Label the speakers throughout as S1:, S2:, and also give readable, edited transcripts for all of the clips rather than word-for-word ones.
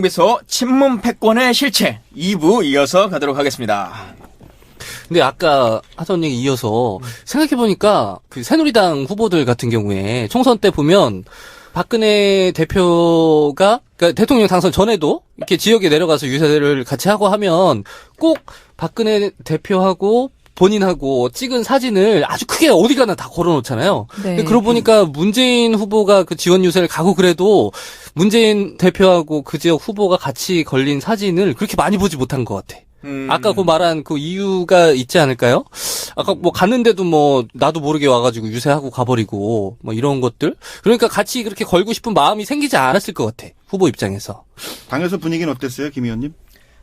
S1: 비서 친문 패권의 실체 2부 이어서 가도록 하겠습니다.
S2: 근데 아까 하던 얘기 이어서 생각해보니까 그 새누리당 후보들 같은 경우에 총선 때 보면 박근혜 대표가 그러니까 대통령 당선 전에도 이렇게 지역에 내려가서 유세를 같이 하고 하면 꼭 박근혜 대표하고 본인하고 찍은 사진을 아주 크게 어디 가나 다 걸어놓잖아요. 네. 근데 그러고 보니까 문재인 후보가 그 지원 유세를 가고 그래도 문재인 대표하고 그 지역 후보가 같이 걸린 사진을 그렇게 많이 보지 못한 것 같아. 아까 그 말한 그 이유가 있지 않을까요? 아까 뭐 갔는데도 뭐 나도 모르게 와가지고 유세하고 가버리고 뭐 이런 것들. 그러니까 같이 그렇게 걸고 싶은 마음이 생기지 않았을 것 같아. 후보 입장에서.
S3: 당에서 분위기는 어땠어요, 김 의원님?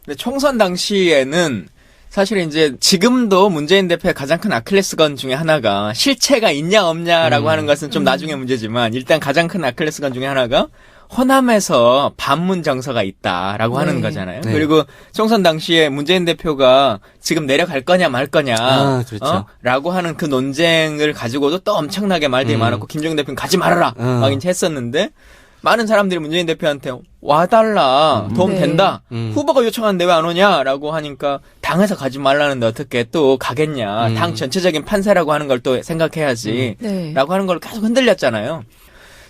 S1: 근데 총선 당시에는 사실 이제 지금도 문재인 대표의 가장 큰 아킬레스건 중에 하나가 실체가 있냐 없냐라고 하는 것은 좀 나중에 문제지만 일단 가장 큰 아킬레스건 중에 하나가 호남에서 반문 정서가 있다라고 하는 거잖아요. 네. 그리고 총선 당시에 문재인 대표가 지금 내려갈 거냐 말 거냐
S2: 그렇죠.
S1: 라고 하는 그 논쟁을 가지고도 또 엄청나게 말들이 많았고 김종인 대표는 가지 말아라 막 이제 했었는데 많은 사람들이 문재인 대표한테 와달라 도움 된다 후보가 요청하는데 왜 안 오냐라고 하니까 당에서 가지 말라는데 어떻게 또 가겠냐 당 전체적인 판세라고 하는 걸 또 생각해야지 라고 하는 걸 계속 흔들렸잖아요.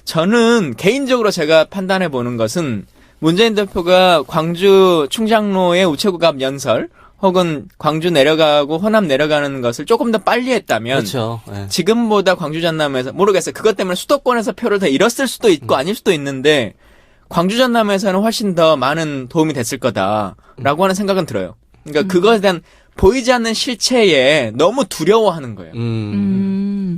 S1: 저는 개인적으로 제가 판단해 보는 것은 문재인 대표가 광주 충장로의 우체국 앞 연설 혹은 광주 내려가고 호남 내려가는 것을 조금 더 빨리 했다면
S2: 그렇죠. 네.
S1: 지금보다 광주 전남에서 모르겠어요. 그것 때문에 수도권에서 표를 더 잃었을 수도 있고 아닐 수도 있는데 광주 전남에서는 훨씬 더 많은 도움이 됐을 거다라고 하는 생각은 들어요. 그러니까 그것에 대한 보이지 않는 실체에 너무 두려워하는 거예요.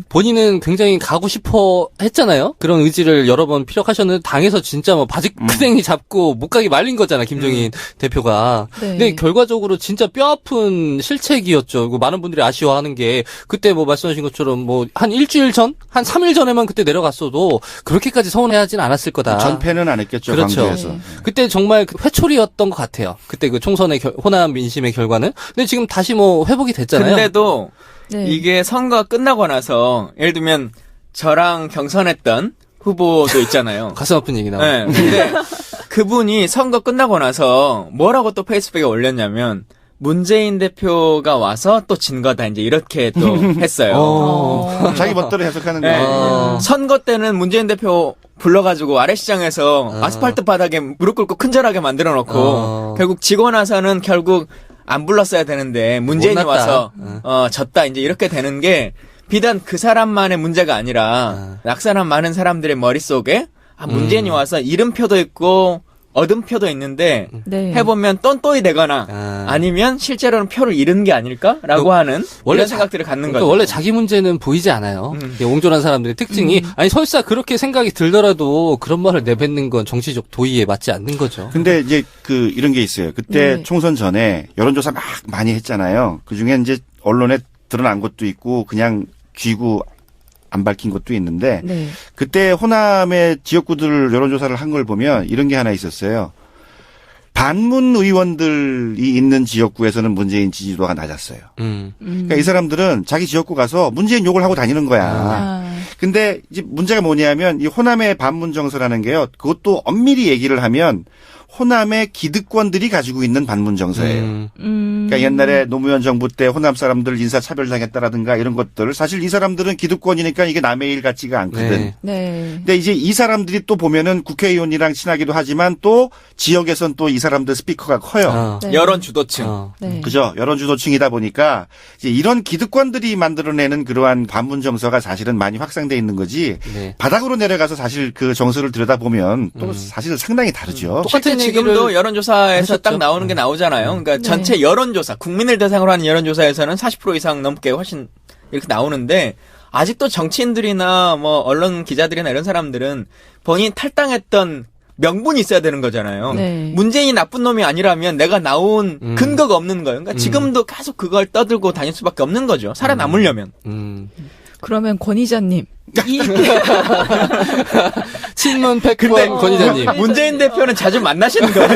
S2: 본인은 굉장히 가고 싶어 했잖아요. 그런 의지를 여러 번 피력하셨는데 당에서 진짜 뭐 바지 크댕이 잡고 못 가게 말린 거잖아, 김종인 대표가. 네. 근데 결과적으로 진짜 뼈아픈 실책이었죠. 많은 분들이 아쉬워하는 게 그때 뭐 말씀하신 것처럼 뭐 한 일주일 전? 한 3일 전에만 그때 내려갔어도 그렇게까지 서운해하진 않았을 거다.
S3: 전패는 안 했겠죠,
S2: 그렇죠.
S3: 광주에서. 네.
S2: 그때 정말 회초리였던 것 같아요. 그때 그 총선의 호남 민심의 결과는. 근데 지금 다시 뭐 회복이 됐잖아요.
S1: 근데도 이게 선거가 끝나고 나서 예를 들면 저랑 경선했던 후보도 있잖아요.
S2: 가슴 아픈 얘기 나와요.
S1: 네. 근데 그분이 선거 끝나고 나서 뭐라고 또 페이스북에 올렸냐면 문재인 대표가 와서 또 진 거다 이제 이렇게 또 했어요.
S3: 자기 멋대로 해석하는
S1: 네.
S3: 거예요.
S1: 선거 때는 문재인 대표 불러가지고 아래시장에서 아스팔트 바닥에 무릎 꿇고 큰절하게 만들어 놓고 결국 지고 나서는 결국 안 불렀어야 되는데 문재인이 와서 졌다 이제 이렇게 되는 게 비단 그 사람만의 문제가 아니라 낙선한 많은 사람들의 머릿속에 문재인이 와서 잃은 표도 있고 얻은 표도 있는데 해보면 똔똔이 되거나 아니면 실제로는 표를 잃은 게 아닐까라고 하는 이런 생각들을 갖는
S2: 그러니까
S1: 거죠.
S2: 원래 자기 문제는 보이지 않아요. 옹졸한 사람들의 특징이 아니 설사 그렇게 생각이 들더라도 그런 말을 내뱉는 건 정치적 도의에 맞지 않는 거죠.
S3: 근데 이제 이런 게 있어요. 그때 총선 전에 여론조사 막 많이 했잖아요. 그중에 이제 언론에 드러난 것도 있고 그냥 쥐고 안 밝힌 것도 있는데 그때 호남의 지역구들 여론조사를 한 걸 보면 이런 게 하나 있었어요. 반문 의원들이 있는 지역구에서는 문재인 지지도가 낮았어요. 그러니까 이 사람들은 자기 지역구 가서 문재인 욕을 하고 다니는 거야. 근데 이제 문제가 뭐냐면 이 호남의 반문 정서라는 게요. 그것도 엄밀히 얘기를 하면 호남의 기득권들이 가지고 있는 반문 정서예요. 그러니까 옛날에 노무현 정부 때 호남 사람들 인사차별당했다라든가 이런 것들을 사실 이 사람들은 기득권이니까 이게 남의 일 같지가 않거든. 근데 이제 이 사람들이 또 보면은 국회의원이랑 친하기도 하지만 또 지역에선 또 이 사람들 스피커가 커요.
S1: 여론 주도층.
S3: 그죠? 여론 주도층이다 보니까 이제 이런 기득권들이 만들어내는 그러한 반문 정서가 사실은 많이 확산돼 있는 거지. 바닥으로 내려가서 사실 그 정서를 들여다보면 또 사실 상당히 다르죠.
S1: 똑같은 지금도 여론조사에서 딱 나오는 게 나오잖아요. 그러니까 전체 여론조사, 국민을 대상으로 하는 여론조사에서는 40% 이상 넘게 훨씬 이렇게 나오는데 아직도 정치인들이나 뭐 언론 기자들이나 이런 사람들은 본인이 탈당했던 명분이 있어야 되는 거잖아요. 문재인이 나쁜 놈이 아니라면 내가 나온 근거가 없는 거예요. 그러니까 지금도 계속 그걸 떠들고 다닐 수밖에 없는 거죠. 살아남으려면.
S4: 그러면 권 이자님.
S2: 친문 패권 권 이자님.
S1: 문재인 대표는 자주 만나시는 거예요.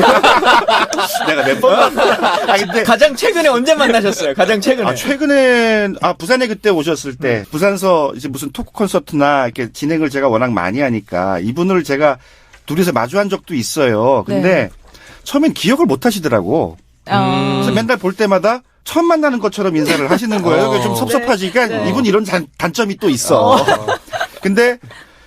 S3: 내가 몇 번 만나.
S1: 근데 가장 최근에 언제 만나셨어요? 가장 최근에.
S3: 최근에 부산에 그때 오셨을 때 부산서 이제 무슨 토크 콘서트나 이렇게 진행을 제가 워낙 많이 하니까 이분을 제가 둘이서 마주한 적도 있어요. 근데 처음엔 기억을 못 하시더라고. 그래서 맨날 볼 때마다 처음 만나는 것처럼 인사를 하시는 거예요. 그래서 좀 섭섭하지니까
S4: 네.
S3: 이분 이런 단점이 또 있어. 근데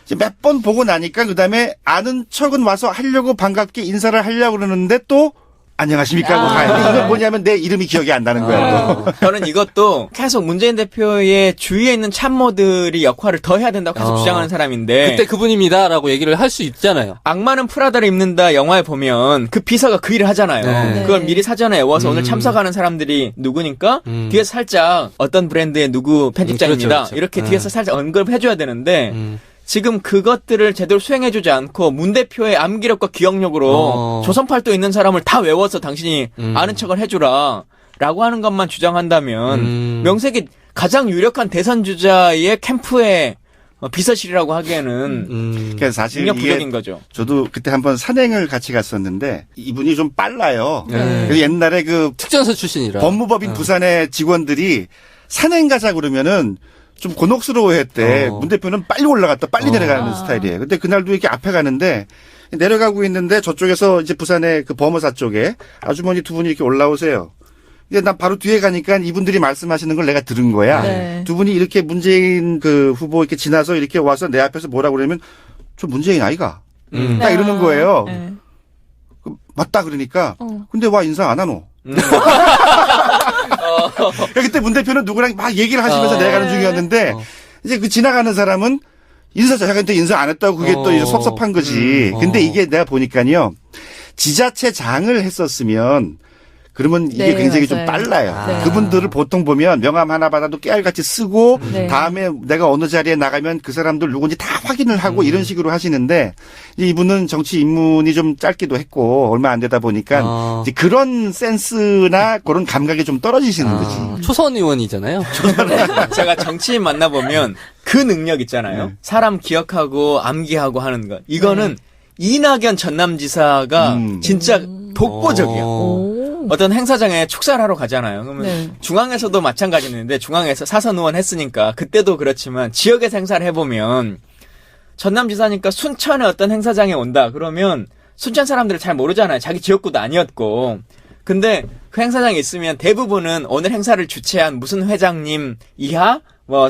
S3: 이제 몇 번 보고 나니까 그다음에 아는 척은 와서 하려고 반갑게 인사를 하려고 그러는데 또 안녕하십니까 하고 가요. 이건 뭐냐면 내 이름이 기억이 안 나는 거예요.
S1: 저는 이것도 계속 문재인 대표의 주위에 있는 참모들이 역할을 더 해야 된다고 계속 주장하는 사람인데
S2: 그때 그분입니다라고 얘기를 할 수 있잖아요.
S1: 악마는 프라다를 입는다 영화에 보면 그 비서가 그 일을 하잖아요.
S2: 네.
S1: 그걸 미리 사전에 외워서 오늘 참석하는 사람들이 누구니까 뒤에서 살짝 어떤 브랜드의 누구 편집장입니다.
S2: 그렇죠, 그렇죠.
S1: 이렇게 뒤에서 살짝 언급해줘야 되는데 지금 그것들을 제대로 수행해주지 않고 문 대표의 암기력과 기억력으로 조선팔도 있는 사람을 다 외워서 당신이 아는 척을 해주라 라고 하는 것만 주장한다면 명색이 가장 유력한 대선 주자의 캠프의 비서실이라고 하기에는
S3: 그래서 사실
S1: 능력
S3: 이게
S1: 부족인 거죠.
S3: 저도 그때 한번 산행을 같이 갔었는데 이분이 좀 빨라요.
S2: 네.
S3: 그래서 옛날에 그
S2: 특전사 출신이라.
S3: 법무법인 부산의 직원들이 산행 가자 그러면은 좀 곤혹스러워했대. 문 대표는 빨리 올라갔다 빨리 내려가는 스타일이에요. 근데 그날도 이렇게 앞에 가는데 내려가고 있는데 저쪽에서 이제 부산의 그 범어사 쪽에 아주머니 두 분이 이렇게 올라오세요. 근데 난 바로 뒤에 가니까 이분들이 말씀하시는 걸 내가 들은 거야.
S4: 네.
S3: 두 분이 이렇게 문재인 그 후보 이렇게 지나서 이렇게 와서 내 앞에서 뭐라고 그러면 저 문재인 아이가? 딱 이러는 거예요.
S4: 네.
S3: 맞다 그러니까 근데 와 인사 안 하노? 그때 문 대표는 누구랑 막 얘기를 하시면서 내려가는 중이었는데 이제 그 지나가는 사람은 자기한테 인사 안 했다고 그게 또 이제 섭섭한 거지. 근데 이게 내가 보니까요 지자체장을 했었으면 그러면 이게
S4: 네,
S3: 굉장히
S4: 맞아요.
S3: 좀 빨라요.
S4: 네.
S3: 그분들을 보통 보면 명함 하나 받아도 깨알같이 쓰고
S4: 네.
S3: 다음에 내가 어느 자리에 나가면 그 사람들 누군지 다 확인을 하고 이런 식으로 하시는데 이분은 정치 입문이 좀 짧기도 했고 얼마 안 되다 보니까 이제 그런 센스나 그런 감각이 좀 떨어지시는 거지.
S2: 초선 의원이잖아요.
S1: 제가 정치인 만나보면 그 능력 있잖아요. 사람 기억하고 암기하고 하는 것. 이거는 이낙연 전남지사가 진짜 독보적이에요. 어떤 행사장에 축사를 하러 가잖아요. 그러면
S4: 네.
S1: 중앙에서도 마찬가지인데 중앙에서 사선 의원 했으니까 그때도 그렇지만 지역에서 행사를 해보면 전남지사니까 순천의 어떤 행사장에 온다. 그러면 순천 사람들을 잘 모르잖아요. 자기 지역구도 아니었고. 근데 그 행사장에 있으면 대부분은 오늘 행사를 주최한 무슨 회장님 이하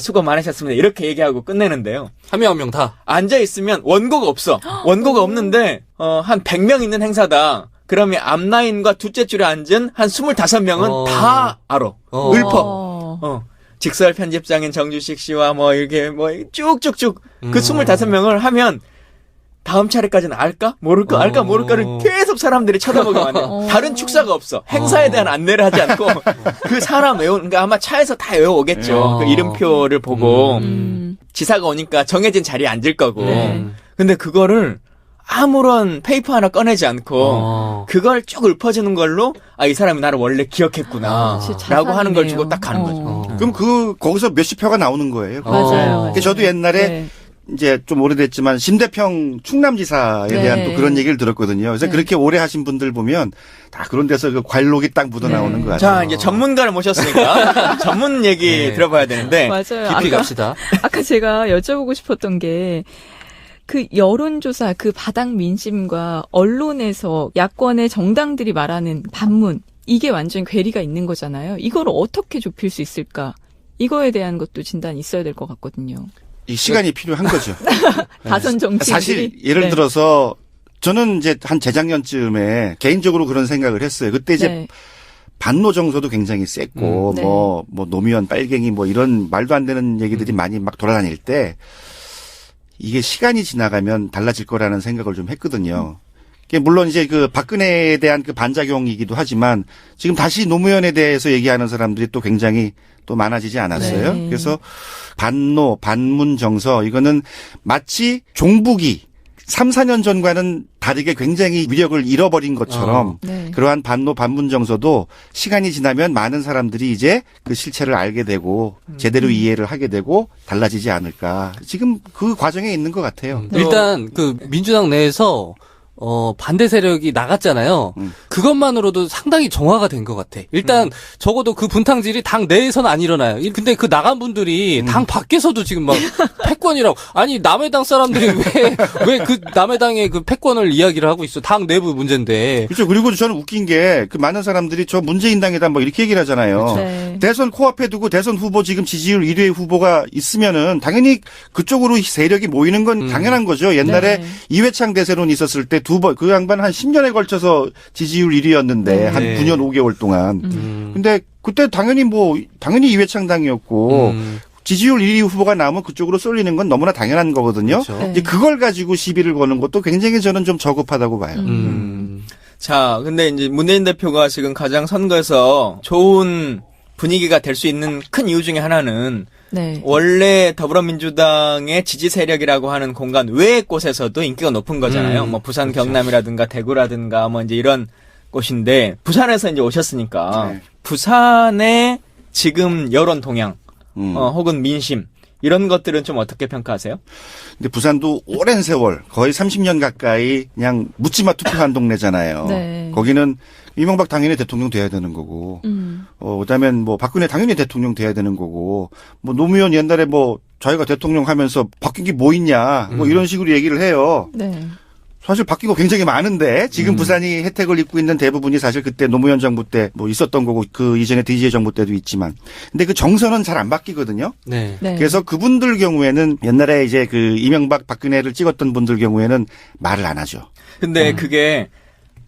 S1: 수고 많으셨습니다. 이렇게 얘기하고 끝내는데요.
S2: 한 명 한 명 다.
S1: 앉아있으면 원고가 없어. 원고가 없는데 한 100명 있는 행사다. 그러면 앞라인과 둘째 줄에 앉은 한 25명은 다 알아. 읊어. 직설 편집장인 정주식 씨와 이렇게 쭉쭉쭉 그 25명을 하면 다음 차례까지는 알까? 모를까? 알까? 모를까를 계속 사람들이 쳐다보게 만들어. 다른 축사가 없어. 행사에 대한 안내를 하지 않고 그 사람 그러니까 아마 차에서 다 외워오겠죠. 그 이름표를 보고 지사가 오니까 정해진 자리에 앉을 거고. 근데 그거를 아무런 페이퍼 하나 꺼내지 않고 그걸 쭉 읊어주는 걸로 이 사람이 나를 원래 기억했구나 라고 하는 걸 주고 딱 가는 거죠.
S3: 그럼 거기서 몇십 표가 나오는 거예요.
S4: 맞아요.
S3: 저도 옛날에 이제 좀 오래됐지만 심대평 충남지사에 대한 또 그런 얘기를 들었거든요. 그래서 그렇게 오래 하신 분들 보면 다 그런 데서 그 관록이 딱 묻어나오는 것 같아요.
S1: 자, 이제 전문가를 모셨으니까 전문 얘기 들어봐야 되는데
S4: 맞아요.
S2: 깊이 갑시다.
S4: 아까 제가 여쭤보고 싶었던 게 그 여론조사, 그 바닥 민심과 언론에서 야권의 정당들이 말하는 반문, 이게 완전 괴리가 있는 거잖아요. 이걸 어떻게 좁힐 수 있을까? 이거에 대한 것도 진단이 있어야 될 것 같거든요.
S3: 이 시간이 필요한 거죠.
S4: 다선 정치인들이.
S3: 사실 예를 들어서 저는 이제 한 재작년쯤에 개인적으로 그런 생각을 했어요. 그때 이제 반노 정서도 굉장히 셌고 뭐 노무현 빨갱이 이런 말도 안 되는 얘기들이 많이 막 돌아다닐 때 이게 시간이 지나가면 달라질 거라는 생각을 좀 했거든요. 물론 이제 그 박근혜에 대한 그 반작용이기도 하지만 지금 다시 노무현에 대해서 얘기하는 사람들이 또 굉장히 또 많아지지 않았어요.
S4: 네.
S3: 그래서 반노, 반문 정서 이거는 마치 종북이 3, 4년 전과는 다르게 굉장히 위력을 잃어버린 것처럼 그러한 반노, 반문 정서도 시간이 지나면 많은 사람들이 이제 그 실체를 알게 되고 제대로 이해를 하게 되고 달라지지 않을까. 지금 그 과정에 있는 것 같아요.
S2: 일단 그 민주당 내에서 반대 세력이 나갔잖아요. 그것만으로도 상당히 정화가 된 것 같아. 일단 적어도 그 분탕질이 당 내에서는 안 일어나요. 근데 그 나간 분들이 당 밖에서도 지금 막 패권이라고. 아니 남의 당 사람들이 왜 그 남의 당의 그 패권을 이야기를 하고 있어. 당 내부 문제인데.
S3: 그렇죠. 그리고 저는 웃긴 게 그 많은 사람들이 저 문재인 당에다 뭐 이렇게 얘기를 하잖아요.
S4: 네.
S3: 대선 코앞에 두고 대선 후보 지금 지지율 1위 후보가 있으면은 당연히 그쪽으로 세력이 모이는 건 당연한 거죠. 옛날에
S4: 네.
S3: 이회창 대세론이 있었을 때 두 번, 그 양반 한 10년에 걸쳐서 지지율 1위였는데
S4: 네.
S3: 한 9년 5개월 동안. 근데 그때 당연히 이회창 당이었고 지지율 1위 후보가 나오면 그쪽으로 쏠리는 건 너무나 당연한 거거든요.
S2: 그렇죠.
S4: 네.
S3: 이제 그걸 가지고 시비를 거는 것도 굉장히 저는 좀 저급하다고 봐요.
S1: 자, 근데 이제 문재인 대표가 지금 가장 선거에서 좋은 분위기가 될 수 있는 큰 이유 중에 하나는
S4: 네.
S1: 원래 더불어민주당의 지지 세력이라고 하는 공간 외의 곳에서도 인기가 높은 거잖아요. 뭐 부산
S2: 그렇죠.
S1: 경남이라든가 대구라든가 뭐 이제 이런 곳인데 부산에서 이제 오셨으니까
S3: 네.
S1: 부산의 지금 여론 동향 혹은 민심 이런 것들은 좀 어떻게 평가하세요?
S3: 근데 부산도 오랜 세월 거의 30년 가까이 그냥 묻지마 투표한 동네잖아요.
S4: 네.
S3: 거기는 이명박 당연히 대통령 돼야 되는 거고, 그다음엔 뭐 박근혜 당연히 대통령 돼야 되는 거고, 뭐 노무현 옛날에 뭐 자기가 대통령 하면서 바뀐 게 뭐 있냐, 뭐 이런 식으로 얘기를 해요.
S4: 네.
S3: 사실 바뀐 거 굉장히 많은데 지금 부산이 혜택을 입고 있는 대부분이 사실 그때 노무현 정부 때 뭐 있었던 거고 그 이전에 DJ 정부 때도 있지만, 근데 그 정서는 잘 안 바뀌거든요.
S2: 네.
S4: 네.
S3: 그래서 그분들 경우에는 옛날에 이제 그 이명박 박근혜를 찍었던 분들 경우에는 말을 안 하죠.
S1: 근데 그게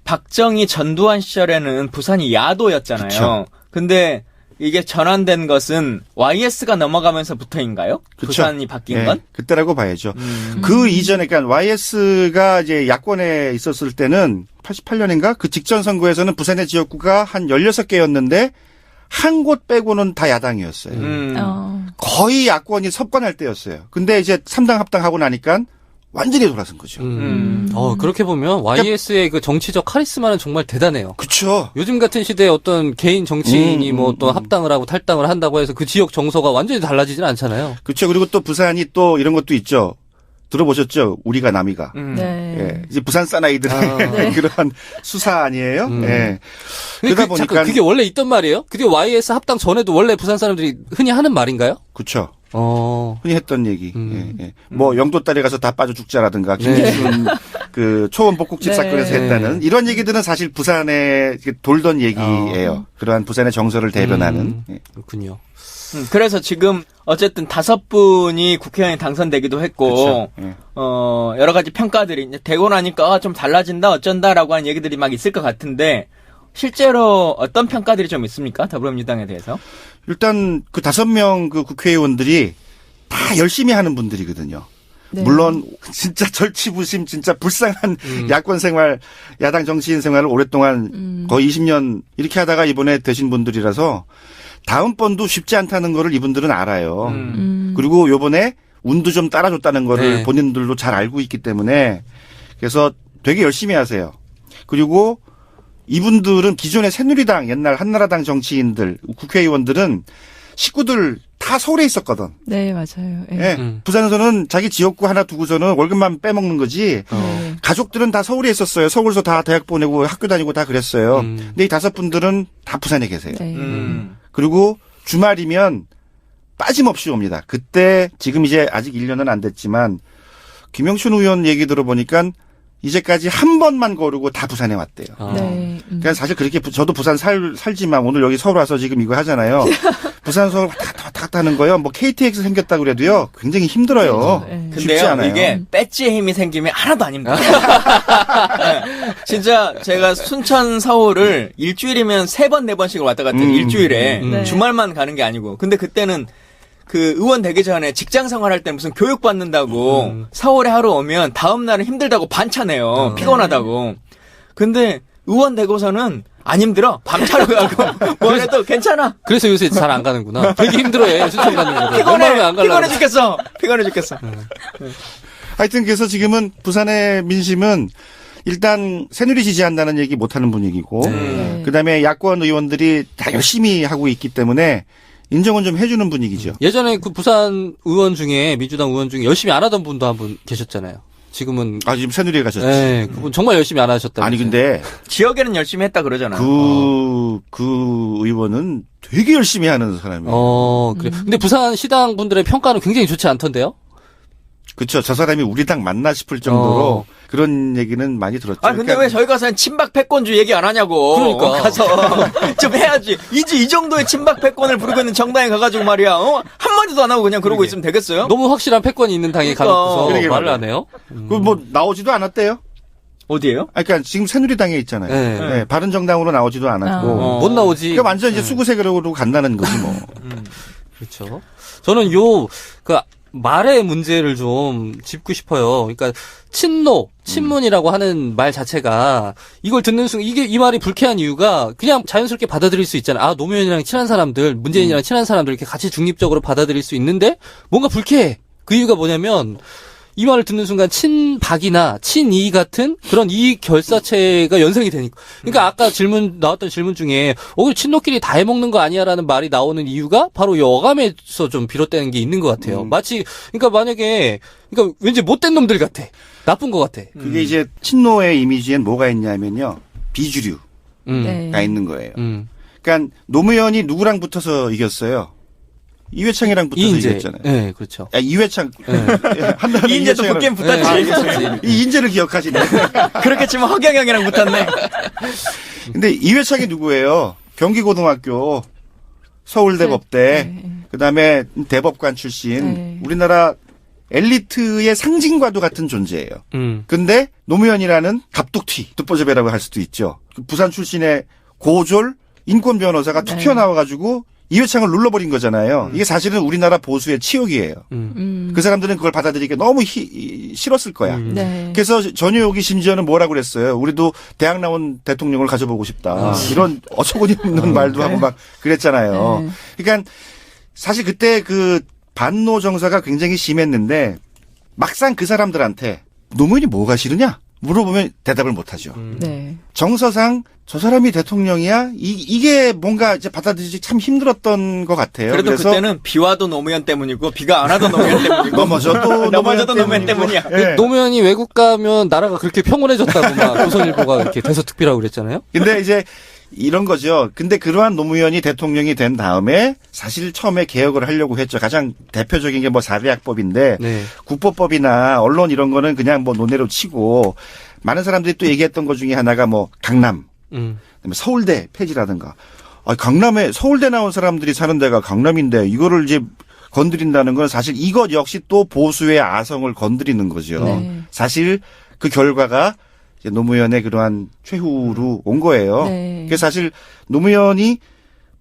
S1: 박정희 전두환 시절에는 부산이 야도였잖아요.
S3: 그쵸.
S1: 근데 이게 전환된 것은 YS가 넘어가면서부터인가요?
S3: 그쵸.
S1: 부산이 바뀐
S3: 네,
S1: 건?
S3: 그때라고 봐야죠. 그 이전에 그러니까 YS가 이제 야권에 있었을 때는 88년인가 그 직전 선거에서는 부산의 지역구가 한 16개였는데 한 곳 빼고는 다 야당이었어요. 거의 야권이 석권할 때였어요. 근데 이제 3당 합당하고 나니까 완전히 돌아선 거죠.
S2: 그렇게 보면 YS의 그 정치적 카리스마는 정말 대단해요.
S3: 그렇죠.
S2: 요즘 같은 시대에 어떤 개인 정치인이 뭐 또 합당을 하고 탈당을 한다고 해서 그 지역 정서가 완전히 달라지진 않잖아요.
S3: 그렇죠. 그리고 또 부산이 또 이런 것도 있죠. 들어보셨죠? 우리가 남이가.
S4: 네.
S3: 예. 이제 부산 사나이들의 그런 수사 아니에요? 예. 그러다 보니까.
S2: 잠깐, 그게 원래 있던 말이에요? 그게 YS 합당 전에도 원래 부산 사람들이 흔히 하는 말인가요?
S3: 그렇죠.
S2: 어.
S3: 흔히 했던 얘기. 예, 예. 뭐 영도 딸에 가서 다 빠져 죽자라든가 김기춘 그 초원 복국집
S4: 네.
S3: 사건에서 했다는 이런 얘기들은 사실 부산에 돌던 얘기예요. 그러한 부산의 정서를 대변하는. 예.
S2: 그렇군요.
S1: 그래서 지금 어쨌든 5분이 국회의원이 당선되기도 했고,
S3: 그렇죠. 예.
S1: 여러 가지 평가들이 이제 되고 나니까 좀 달라진다, 어쩐다라고 하는 얘기들이 막 있을 것 같은데, 실제로 어떤 평가들이 좀 있습니까? 더불어민주당에 대해서?
S3: 일단 그 5명 그 국회의원들이 다 열심히 하는 분들이거든요.
S4: 네.
S3: 물론 진짜 절치부심 진짜 불쌍한 야권 생활, 야당 정치인 생활을 오랫동안 거의 20년 이렇게 하다가 이번에 되신 분들이라서 다음번도 쉽지 않다는 거를 이분들은 알아요. 그리고 요번에 운도 좀 따라줬다는 거를
S2: 네.
S3: 본인들도 잘 알고 있기 때문에 그래서 되게 열심히 하세요. 그리고 이분들은 기존의 새누리당, 옛날 한나라당 정치인들, 국회의원들은 식구들 다 서울에 있었거든.
S4: 네, 맞아요. 예.
S3: 예. 부산에서는 자기 지역구 하나 두고서는 월급만 빼먹는 거지.
S4: 네.
S3: 가족들은 다 서울에 있었어요. 서울서 다 대학 보내고 학교 다니고 다 그랬어요. 근데 이 5분들은 다 부산에 계세요.
S4: 네.
S3: 그리고 주말이면 빠짐없이 옵니다. 그때 지금 이제 아직 1년은 안 됐지만 김영춘 의원 얘기 들어보니까 이제까지 한 번만 거르고 다 부산에 왔대요.
S4: 네.
S3: 그러니까 사실 그렇게 저도 부산 살지만 오늘 여기 서울 와서 지금 이거 하잖아요. 부산 서울 왔다 하는 거요. 뭐 KTX 생겼다 그래도요. 굉장히 힘들어요.
S4: 네.
S3: 쉽지
S1: 근데요,
S3: 않아요.
S1: 이게 배지의 힘이 생기면 하나도 안 힘들어요. 네. 진짜 제가 순천 서울을 일주일이면 3번, 4번씩을 왔다 갔다 일주일에
S4: 네.
S1: 주말만 가는 게 아니고. 근데 그때는 그 의원 되기 전에 직장 생활할 때 무슨 교육 받는다고 서울에 하루 오면 다음 날은 힘들다고 반차내요. 피곤하다고. 근데 의원 되고서는 안 힘들어. 밤차로 가고 뭐 해도 괜찮아.
S2: 그래서 요새 잘 안 가는구나. 되게 힘들어해, 추천 가는 거.
S1: 피곤해 죽겠어. 피곤해 죽겠어.
S3: 하여튼 그래서 지금은 부산의 민심은 일단 새누리 지지한다는 얘기 못하는 분위기고
S4: 네.
S3: 그다음에 야권 의원들이 다 열심히 하고 있기 때문에 인정은 좀 해주는 분위기죠.
S2: 예전에 그 부산 의원 중에, 민주당 의원 중에 열심히 안 하던 분도 한 분 계셨잖아요. 지금은
S3: 지금 새누리에 가셨지.
S2: 네, 그분 정말 열심히 안 하셨다고.
S3: 아니 근데
S1: 지역에는 열심히 했다 그러잖아요.
S3: 그 의원은 되게 열심히 하는 사람이에요.
S2: 그래. 근데 부산 시당 분들의 평가는 굉장히 좋지 않던데요?
S3: 그쵸. 저 사람이 우리 당 맞나 싶을 정도로 그런 얘기는 많이 들었죠.
S1: 근데
S3: 그러니까
S1: 왜 저희 가서는 친박 패권주의 얘기 안 하냐고.
S2: 그러니까.
S1: 가서 좀 해야지. 이 정도의 친박 패권을 부르고 있는 정당에 가가지고 말이야. 한마디도 안 하고 그냥 그러고 있으면 되겠어요?
S2: 너무 확실한 패권이 있는 당에
S1: 그러니까.
S2: 가놓고서
S3: 그러게
S2: 말을
S3: 말이야.
S2: 안 해요?
S3: 뭐 나오지도 않았대요.
S1: 어디에요?
S3: 그러니까 지금 새누리당에 있잖아요.
S2: 네.
S3: 네, 바른정당으로 나오지도 않았고.
S2: 못 나오지.
S3: 그러니까 완전 이제 수구색으로 간다는 거지 뭐.
S2: 그렇죠. 저는 말의 문제를 좀 짚고 싶어요. 그러니까 친문이라고 하는 말 자체가 이걸 듣는 순간 이 말이 불쾌한 이유가 그냥 자연스럽게 받아들일 수 있잖아요. 노무현이랑 친한 사람들, 문재인이랑 친한 사람들 이렇게 같이 중립적으로 받아들일 수 있는데 뭔가 불쾌해. 그 이유가 뭐냐면 이 말을 듣는 순간 친박이나 친이 같은 그런 이익 결사체가 연상이 되니까. 그러니까 아까 나왔던 질문 중에 친노끼리 다 해먹는 거 아니야라는 말이 나오는 이유가 바로 여감에서 좀 비롯되는 게 있는 것 같아요. 마치 그러니까 만약에 그러니까 왠지 못된 놈들 같아. 나쁜 것 같아.
S3: 그게 이제 친노의 이미지엔 뭐가 있냐면요. 비주류가
S4: 네.
S3: 있는 거예요. 그러니까 노무현이 누구랑 붙어서 이겼어요? 이회창이랑 붙어서
S2: 이인재.
S3: 이겼잖아요.
S2: 네, 그렇죠.
S3: 이회창. 한다음에
S1: 이인재도 붙긴 붙었지.
S3: 이 인재를 기억하시네.
S1: 그렇게 치면 허경영이랑 붙었네.
S3: 근데 이회창이 누구예요? 경기고등학교, 서울대 법대, 그다음에 대법관 출신,
S4: 네.
S3: 우리나라 엘리트의 상징과도 같은 존재예요. 근데 노무현이라는 갑툭튀, 듣보잡이라고 할 수도 있죠. 부산 출신의 고졸 인권 변호사가 툭 튀어나와가지고 이회창을 눌러버린 거잖아요. 이게 사실은 우리나라 보수의 치욕이에요. 그 사람들은 그걸 받아들이기 너무 싫었을 거야.
S4: 네.
S3: 그래서 전효옥이 심지어는 뭐라고 그랬어요. 우리도 대학 나온 대통령을 가져보고 싶다. 이런 어처구니 없는 말도 하고 막 그랬잖아요. 그러니까 사실 그때 그 반노 정서가 굉장히 심했는데 막상 그 사람들한테 노무현이 뭐가 싫으냐? 물어보면 대답을 못하죠.
S4: 네.
S3: 정서상 저 사람이 대통령이야? 이게 뭔가 이제 받아들이기 참 힘들었던 것 같아요.
S1: 그래도
S3: 그래서
S1: 그때는 비 와도 노무현 때문이고 비가 안 와도 노무현 때문이고
S3: 넘어져도
S1: 노무현 때문이야.
S3: 예.
S2: 노무현이 외국 가면 나라가 그렇게 평온해졌다고 막 조선일보가 이렇게 대서특필하고 그랬잖아요.
S3: 근데 이제 이런 거죠. 근데 그러한 노무현이 대통령이 된 다음에 사실 처음에 개혁을 하려고 했죠. 가장 대표적인 게 뭐 4대약법인데
S2: 네.
S3: 국보법이나 언론 이런 거는 그냥 뭐 논외로 치고 많은 사람들이 또 얘기했던 것 중에 하나가 뭐 강남, 그다음에 서울대 폐지라든가. 강남에 서울대 나온 사람들이 사는 데가 강남인데 이거를 이제 건드린다는 건 사실 이것 역시 또 보수의 아성을 건드리는 거죠.
S4: 네.
S3: 사실 그 결과가 이제 노무현의 그러한 최후로 온 거예요.
S4: 네.
S3: 그래서 사실 노무현이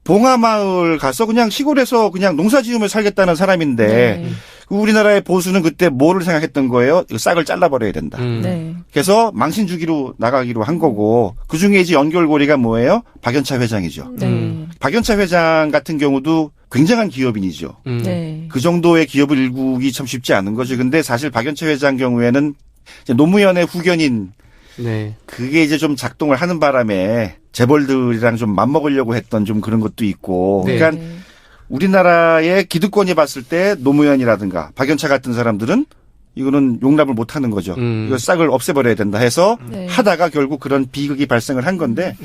S3: 봉하마을 가서 그냥 시골에서 그냥 농사 지으며 살겠다는 사람인데
S4: 네.
S3: 우리나라의 보수는 그때 뭐를 생각했던 거예요? 이거 싹을 잘라버려야 된다.
S4: 네.
S3: 그래서 망신 주기로 나가기로 한 거고 그중에 이제 연결고리가 뭐예요? 박연차 회장이죠.
S4: 네.
S3: 박연차 회장 같은 경우도 굉장한 기업인이죠.
S4: 네.
S3: 그 정도의 기업을 일구기 참 쉽지 않은 거죠. 근데 사실 박연차 회장 경우에는 이제 노무현의 후견인
S2: 네.
S3: 그게 이제 좀 작동을 하는 바람에 재벌들이랑 좀 맞먹으려고 했던 좀 그런 것도 있고.
S2: 네.
S3: 그러니까 우리나라의 기득권이 봤을 때 노무현이라든가 박연차 같은 사람들은 이거는 용납을 못 하는 거죠. 이거 싹을 없애버려야 된다 해서
S4: 네.
S3: 하다가 결국 그런 비극이 발생을 한 건데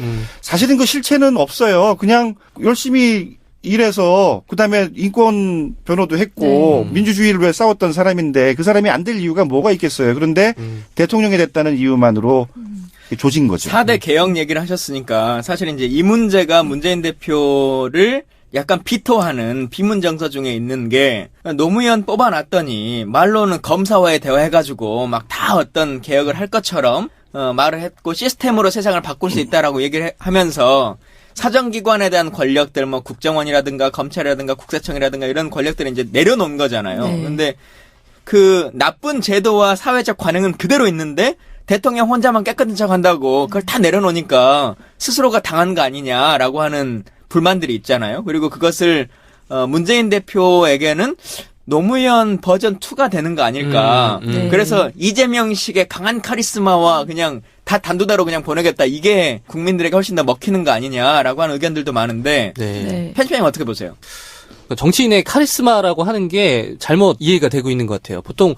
S3: 사실은 그 실체는 없어요. 그냥 열심히 일해서 그다음에 인권 변호도 했고 민주주의를 위해 싸웠던 사람인데 그 사람이 안 될 이유가 뭐가 있겠어요. 그런데 대통령이 됐다는 이유만으로 조진 거죠.
S1: 4대 개혁 얘기를 하셨으니까 사실 이제 이 문제가 문재인 대표를 약간 비토하는 비문정서 중에 있는 게 노무현 뽑아놨더니 말로는 검사와의 대화해가지고 막 다 어떤 개혁을 할 것처럼 말을 했고 시스템으로 세상을 바꿀 수 있다라고 얘기를 하면서 사정기관에 대한 권력들 뭐 국정원이라든가 검찰이라든가 국세청이라든가 이런 권력들을 이제 내려놓은 거잖아요.
S4: 네.
S1: 근데 그 나쁜 제도와 사회적 관행은 그대로 있는데 대통령 혼자만 깨끗한 척 한다고 그걸 다 내려놓으니까 스스로가 당한 거 아니냐라고 하는 불만들이 있잖아요. 그리고 그것을 문재인 대표에게는 노무현 버전 2가 되는 거 아닐까.
S4: 네.
S1: 그래서 이재명식의 강한 카리스마와 그냥 다 단도다로 그냥 보내겠다. 이게 국민들에게 훨씬 더 먹히는 거 아니냐라고 하는 의견들도 많은데
S2: 네.
S4: 네.
S1: 편집장님 어떻게 보세요?
S2: 정치인의 카리스마라고 하는 게 잘못 이해가 되고 있는 것 같아요. 보통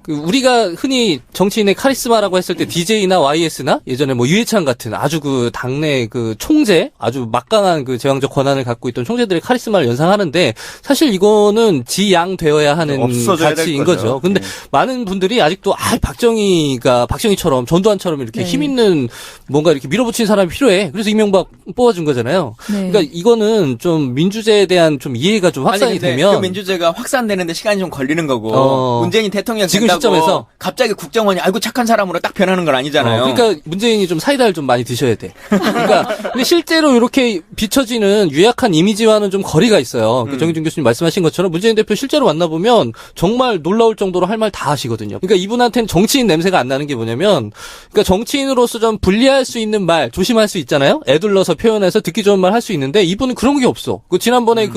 S2: 우리가 흔히 정치인의 카리스마라고 했을 때 DJ나 YS나 예전에 뭐 유해찬 같은 아주 그 당내 그 총재, 아주 막강한 그 제왕적 권한을 갖고 있던 총재들의 카리스마를 연상하는데 사실 이거는 지양되어야 하는
S3: 없어져야 될
S2: 가치인
S3: 거죠.
S2: 거죠. 근데 많은 분들이 아직도 박정희처럼 전두환처럼 이렇게 힘 있는 뭔가 이렇게 밀어붙이는 사람이 필요해. 그래서 이명박 뽑아준 거잖아요.
S4: 네.
S2: 그러니까 이거는 좀 민주제에 대한 좀 이해가 좀 확산이 되면
S1: 그 민주제가 확산되는데 시간이 좀 걸리는 거고 문재인이 대통령
S2: 지금
S1: 된다고
S2: 시점에서
S1: 갑자기 국정원이 아이고 착한 사람으로 딱 변하는 건 아니잖아요.
S2: 그러니까 문재인이 좀 사이다를 좀 많이 드셔야 돼. 그러니까 근데 실제로 이렇게 비춰지는 유약한 이미지와는 좀 거리가 있어요. 그 정의준 교수님 말씀하신 것처럼 문재인 대표 실제로 만나보면 정말 놀라울 정도로 할 말 다 하시거든요. 그러니까 이분한테는 정치인 냄새가 안 나는 게 뭐냐면, 그러니까 정치인으로서 좀 불리할 수 있는 말 조심할 수 있잖아요. 애둘러서 표현해서 듣기 좋은 말 할 수 있는데 이분은 그런 게 없어. 그 지난번에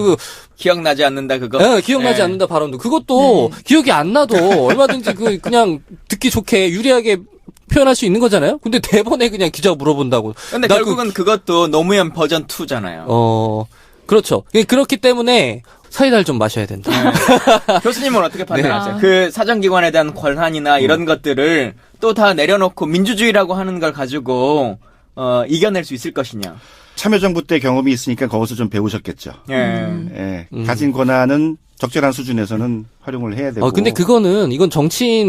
S1: 기억나지 않는다 그거.
S2: 네, 기억나지 않는다 발언도 그것도 기억이 안 나도 얼마든지 그냥 듣기 좋게 유리하게 표현할 수 있는 거잖아요. 근데 대본에 그냥 기자가 물어본다고.
S1: 근데 결국은 그것도 노무현 버전 2잖아요.
S2: 그렇죠. 그렇기 때문에 사이다를 좀 마셔야 된다.
S1: 교수님은 어떻게 판단하세요?
S4: 네.
S1: 그 사정기관에 대한 권한이나 이런 것들을 또 다 내려놓고 민주주의라고 하는 걸 가지고 이겨낼 수 있을 것이냐?
S3: 참여정부 때 경험이 있으니까 거기서 좀 배우셨겠죠. 예. 가진 권한은 적절한 수준에서는 활용을 해야 되고.
S2: 근데 이건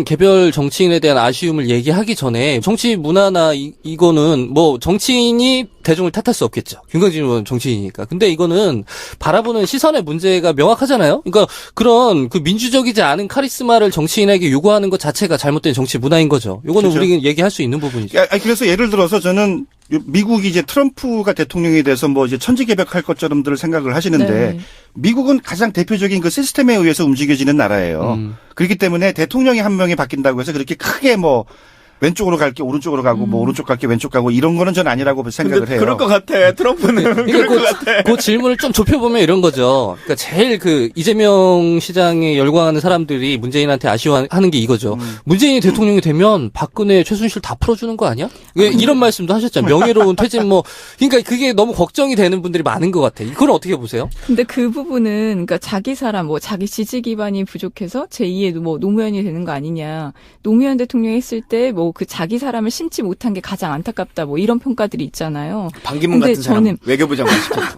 S2: 개별 정치인에 대한 아쉬움을 얘기하기 전에 정치 문화나 이거는 뭐 정치인이 대중을 탓할 수 없겠죠. 김광진 정치인이니까. 근데 이거는 바라보는 시선의 문제가 명확하잖아요. 그러니까 그런 그 민주적이지 않은 카리스마를 정치인에게 요구하는 것 자체가 잘못된 정치 문화인 거죠. 이거는
S3: 그렇죠.
S2: 우리가 얘기할 수 있는 부분이죠.
S3: 그래서 예를 들어서 저는 미국이 이제 트럼프가 대통령이 돼서 뭐 이제 천지개벽할 것처럼들 생각을 하시는데
S4: 네.
S3: 미국은 가장 대표적인 그 시스템에 의해서 움직여지는 나라예요. 그렇기 때문에 대통령이 한 명이 바뀐다고 해서 그렇게 크게 뭐 왼쪽으로 갈게 오른쪽으로 가고 뭐 오른쪽 갈게 왼쪽 가고 이런 거는 전 아니라고 생각을 해요.
S1: 그럴 것 같아. 트럼프는 그럴 것 같아.
S2: 그 질문을 좀 좁혀보면 이런 거죠. 그러니까 제일 이재명 시장에 열광하는 사람들이 문재인한테 아쉬워하는 게 이거죠. 문재인이 대통령이 되면 박근혜, 최순실 다 풀어주는 거 아니야? 이런 말씀도 하셨잖아요. 명예로운 퇴진 그러니까 그게 너무 걱정이 되는 분들이 많은 것 같아요. 이걸 어떻게 보세요?
S4: 근데 그 부분은 그러니까 자기 사람 자기 지지 기반이 부족해서 제2의 노무현이 되는 거 아니냐. 노무현 대통령이 했을 때 그 자기 사람을 심지 못한 게 가장 안타깝다 이런 평가들이 있잖아요.
S1: 반기문 같은 사람 외교부 장관 시켰어.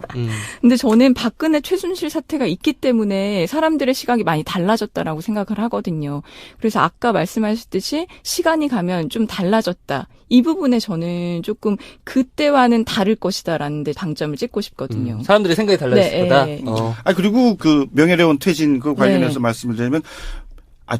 S4: 근데 저는 박근혜 최순실 사태가 있기 때문에 사람들의 시각이 많이 달라졌다라고 생각을 하거든요. 그래서 아까 말씀하셨듯이 시간이 가면 좀 달라졌다. 이 부분에 저는 조금 그때와는 다를 것이다라는 데 방점을 찍고 싶거든요.
S2: 사람들의 생각이 달라졌을 거다.
S4: 네.
S3: 그리고 그 명예로운 퇴진 그 관련해서 말씀을 드리면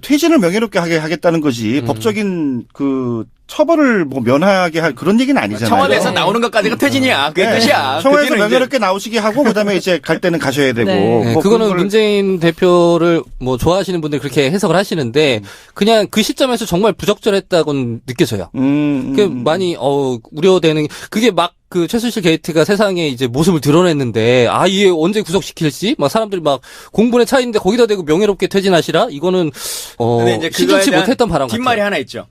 S3: 퇴진을 명예롭게 하겠다는 거지 법적인 그 처벌을 면하게 할 그런 얘기는 아니잖아요.
S1: 청와대에서 나오는 것까지가 퇴진이야. 그게 뜻이야.
S3: 청와대에서 명예롭게 나오시게 하고 그다음에 이제 갈 때는 가셔야 되고.
S2: 네, 그거는 문재인 대표를 좋아하시는 분들 그렇게 해석을 하시는데 그냥 그 시점에서 정말 부적절했다고는 느껴져요. 그게 많이 우려되는 그게 막 그 최순실 게이트가 세상에 이제 모습을 드러냈는데 이게 언제 구속시킬지 막 사람들이 막 공분에 차 있는데 거기다 대고 명예롭게 퇴진하시라 이거는
S1: 근데 이제
S2: 시즌치 못했던 바람 같아요.
S1: 뒷말이 하나 있죠.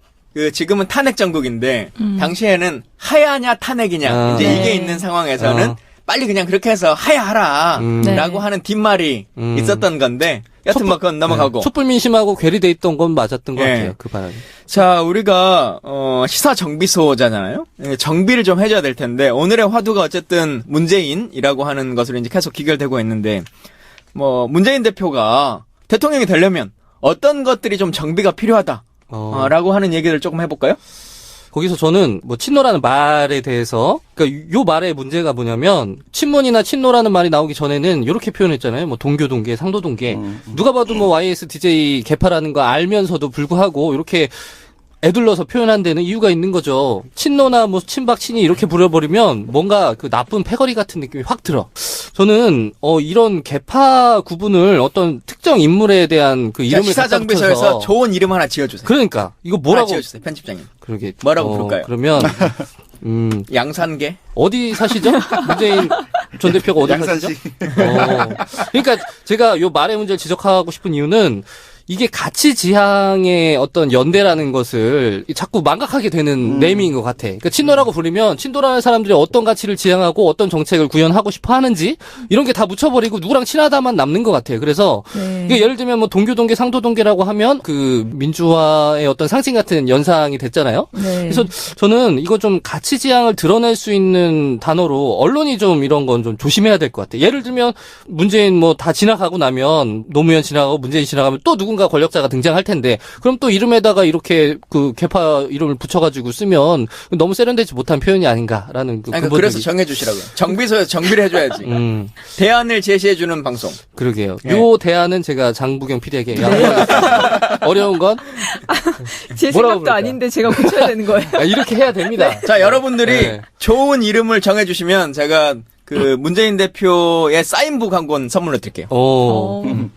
S1: 지금은 탄핵 정국인데 당시에는 하야냐 탄핵이냐 이제 이게 있는 상황에서는 빨리 그냥 그렇게 해서 하야하라 라고 하는 뒷말이 있었던 건데 여튼 그건 넘어가고
S2: 촛불 민심하고 괴리돼 있던 건 맞았던 것 같아요. 그 바람이.
S1: 자, 우리가 시사 정비소잖아요. 정비를 좀 해줘야 될 텐데 오늘의 화두가 어쨌든 문재인이라고 하는 것으로 이제 계속 기결되고 있는데 문재인 대표가 대통령이 되려면 어떤 것들이 좀 정비가 필요하다 라고 하는 얘기를 조금 해볼까요?
S2: 거기서 저는 친노라는 말에 대해서 그러니까 요 말의 문제가 뭐냐면 친문이나 친노라는 말이 나오기 전에는 이렇게 표현했잖아요. 동교 동계, 상도 동계. 누가 봐도 YS DJ 개파라는 거 알면서도 불구하고 이렇게 애둘러서 표현한 데는 이유가 있는 거죠. 친노나 친박, 친이 이렇게 부려버리면 뭔가 그 나쁜 패거리 같은 느낌이 확 들어. 저는 이런 개파 구분을 어떤 특정 인물에 대한 그 이름을
S1: 시사정비소에서 좋은 이름 하나 지어주세요.
S2: 그러니까 이거 뭐라고
S1: 지어주세요, 편집장님.
S2: 그러게
S1: 뭐라고 부를까요?
S2: 그러면
S1: 양산계?
S2: 어디 사시죠? 문재인 전 대표가 어디 사시죠? 그러니까 제가 요 말의 문제를 지적하고 싶은 이유는 이게 가치 지향의 어떤 연대라는 것을 자꾸 망각하게 되는 네이밍인 것 같아. 그러니까 친노라고 부르면 친노라는 사람들이 어떤 가치를 지향하고 어떤 정책을 구현하고 싶어 하는지 이런 게 다 묻혀버리고 누구랑 친하다만 남는 것 같아요. 그래서 이게 예를 들면 뭐 동교동계, 상도동계라고 하면 그 민주화의 어떤 상징 같은 연상이 됐잖아요. 그래서 저는 이거 좀 가치 지향을 드러낼 수 있는 단어로 언론이 좀 이런 건 좀 조심해야 될 것 같아. 예를 들면 문재인 뭐 다 지나가고 나면 노무현 지나가고 문재인 지나가면 또 누군가 권력자가 등장할 텐데 그럼 또 이름에다가 이렇게 그 개파 이름을 붙여가지고 쓰면 너무 세련되지 못한 표현이 아닌가라는
S1: 그래서 정해주시라고요. 정비소에서 정비를 해줘야지. 대안을 제시해주는 방송.
S2: 그러게요. 요 대안은 제가 장부경 PD에게 어려운 건
S4: 제 생각도 아닌데 제가 고쳐야 되는 거예요.
S2: 이렇게 해야 됩니다.
S1: 자, 여러분들이 좋은 이름을 정해주시면 제가 그 문재인 대표의 사인북 한 권 선물로 드릴게요.